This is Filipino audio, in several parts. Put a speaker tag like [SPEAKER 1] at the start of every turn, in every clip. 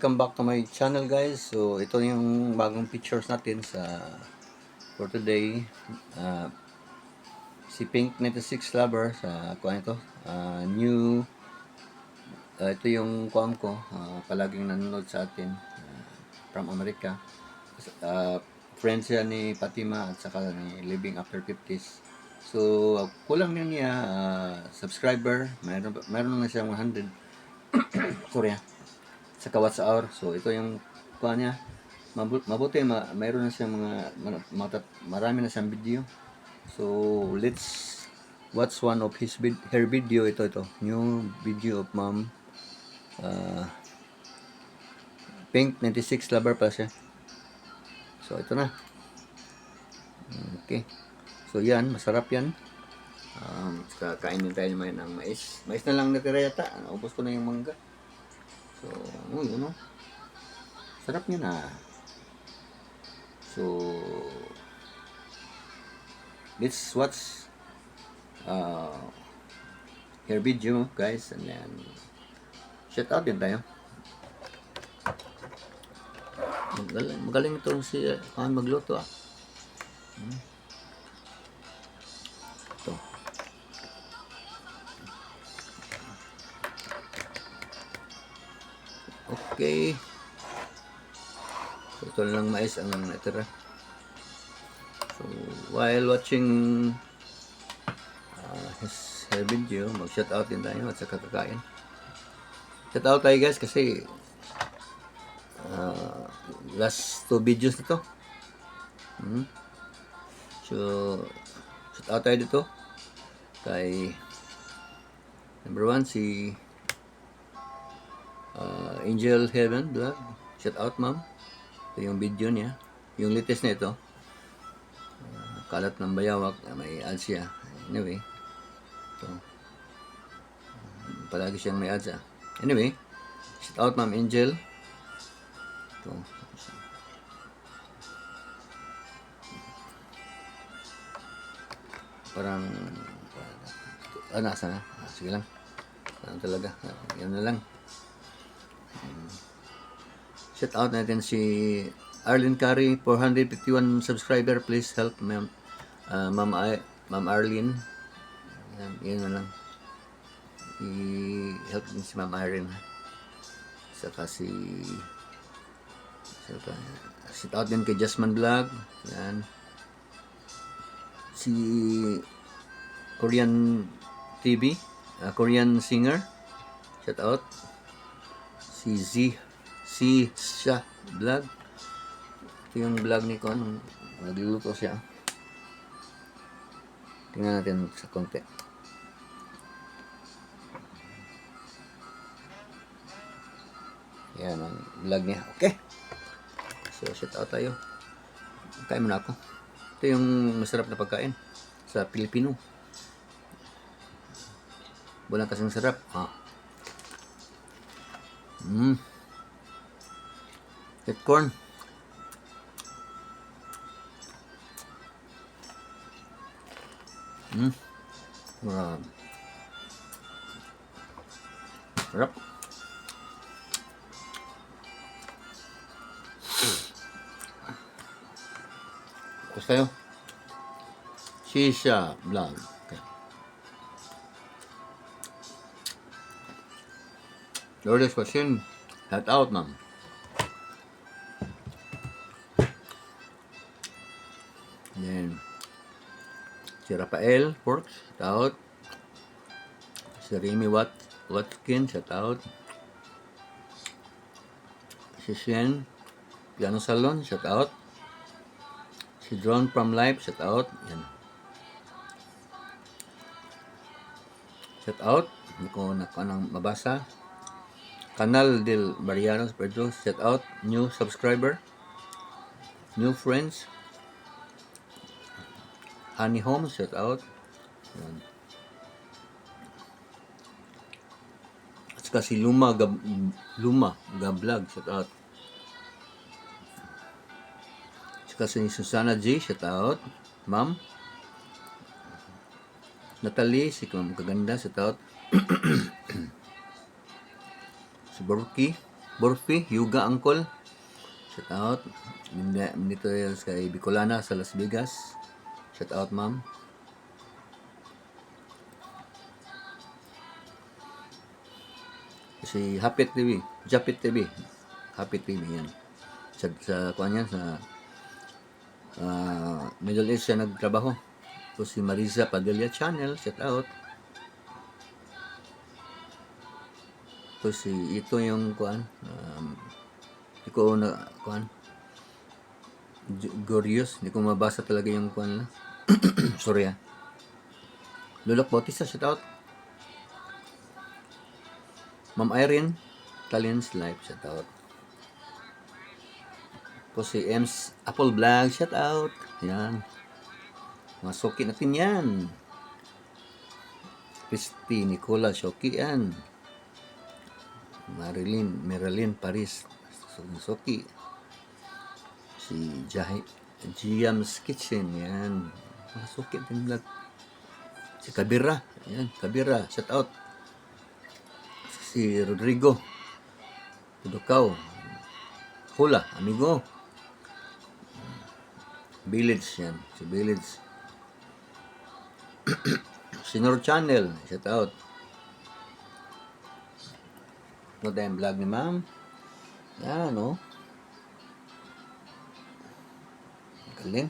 [SPEAKER 1] welcome back to my channel guys. So ito yung bagong pictures natin for today. Si Pink 96 Lover sa kuan ito. Ito yung kuan ko, palaging nanonood sa atin from America. Friends siya ni Fatima at saka ni Living After 50s. So kulang na niya subscriber. Meron na siyang 100 sorry sa kawat sa hour. So ito yung kuha niya. Mabuti mayroon na siyang marami na siyang video. So let's watch one of her video. Ito new video of Ma'am Pink 96 Lover pa siya. So ito na. Okay. So yan, masarap yan. Kainin tayo naman ng mais. Mais na lang natira yata. Naubos ko na yung mangga. So, yun o. Sarap niya na. So, let's watch her video, guys. And then, shout out din tayo. Magaling itong si magluto ah. Ito. Okay. So, ito lang mais ang natira. So, while watching her video, mag-shoutout din tayo at saka kakain. Shoutout tayo guys kasi last 2 videos na to. So, shoutout tayo dito kay number 1 si Angel Heaven Vlog. Shout out ma'am. Ito yung video niya. Yung latest na ito. Kalat ng bayawak. May ads siya. Anyway. Ito. Palagi siyang may ads ah. Anyway. Shout out ma'am Angel. Ito. Parang nasa na? Sige lang. Parang talaga. Yan na lang. Shout out natin si Arlene Curry, 451 subscriber. Please help Ma'am Arlene. Yan na lang. I-help din si Ma'am Arlene. Saka shout out din kay Jasmine Vlog. Yan. Si Korean TV, Korean singer. Shout out. Si Sha Vlog. Ito yung vlog ni Kon. Nagluluto siya. Tingnan natin sa konti. Yan ang vlog niya. Okay. So, shout out tayo. Kain muna ako. Ito yung masarap na pagkain sa Pilipino. Walang kasing sarap. Sweet corn. Sarap. Tapos tayo. Shisha Vlog. Okay. Lourdes Pasin. Shout out ma'am. Then, si Rafael Porks, shout out. Si Remy Watkin, shout out. Si Shen Piano Salon, shout out. Si Drone from Life, shout out. Yan. Shout out. Hindi ko nang mabasa. Canal del Mariano Pedro, shout out. New subscriber. New friends. Honey Home, shout out. Yan. At saka si Luma Vlog, shout out. At saka si Susana G, shout out. Ma'am Natalie, si Ma'am Kaganda, shout out. Si Borky, Burfi, Yuga Uncle. Shout out. Dito yung kay Bicolana sa Las Vegas. Shout out, ma'am. Si Hapit TV. Japit TV. Hapit TV yan. Sa kuan yan, sa Middle East siya nagtrabaho. So si Marisa Padilla Channel, shout out. So ito yung kuan, hindi ko na kuan, Gorius, hindi ko mabasa talaga yung kuan na. Sorry ah. Lulok Bautista, shout out. Ma'am Irene, Italian's Life, shout out. Po si Ems Apple Vlog, shout out. Yan. Mga soki natin yan. Christy Nicola, soki yan. Marilyn Paris, soki. Si Giam's Kitchen, yan. Mga soki natin vlog. Si Kabira, yan. Kabira, shout out. Si Rodrigo Tudukaw, Hula, amigo. Village yan, si Village. Sinor Channel, shout out. No tayong vlog ni ma'am. Yan, no? Galing.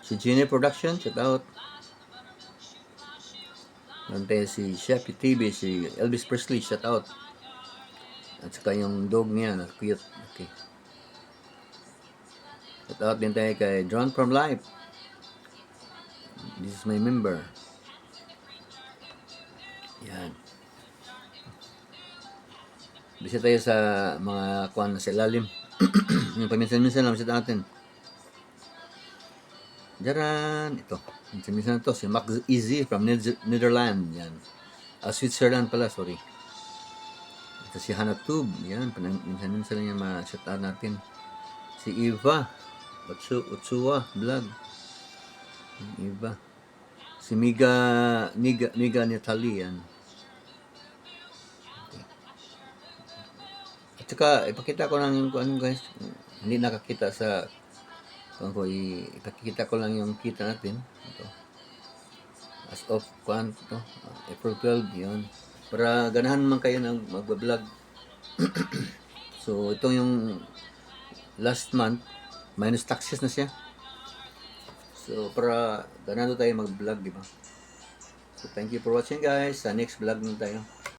[SPEAKER 1] Si Genie Production, shout out. Nante si Chef TV, si Elvis Presley, shout out. At saka yung dog niya, na cute. Okay. Shout out din tayo kay Drawn From Life. This is my member. Yan. Bisa tayo sa mga kuwan sa ilalim. Yung paminsan-minsan lang sa atin. Diyan, ito. Minsan ito, si Max Easy from Netherlands. Yan. Switzerland pala, sorry. Ito si Hannah Tube. Yan, minsan lang yung ma-shout out natin. Si Eva Utsua Vlog. Eva. Si Miga Natalie. Yan. Okay. At saka, ipakita ko lang yung ano guys. Hindi nakakita sa ko ipakikita ko lang yung kita natin ito as of to April 12 yun para ganahan man kayo ng mag-vlog. So ito yung last month minus taxes na siya, so para ganahan tayo mag-vlog, di ba? So thank you for watching guys, sa next vlog na tayo.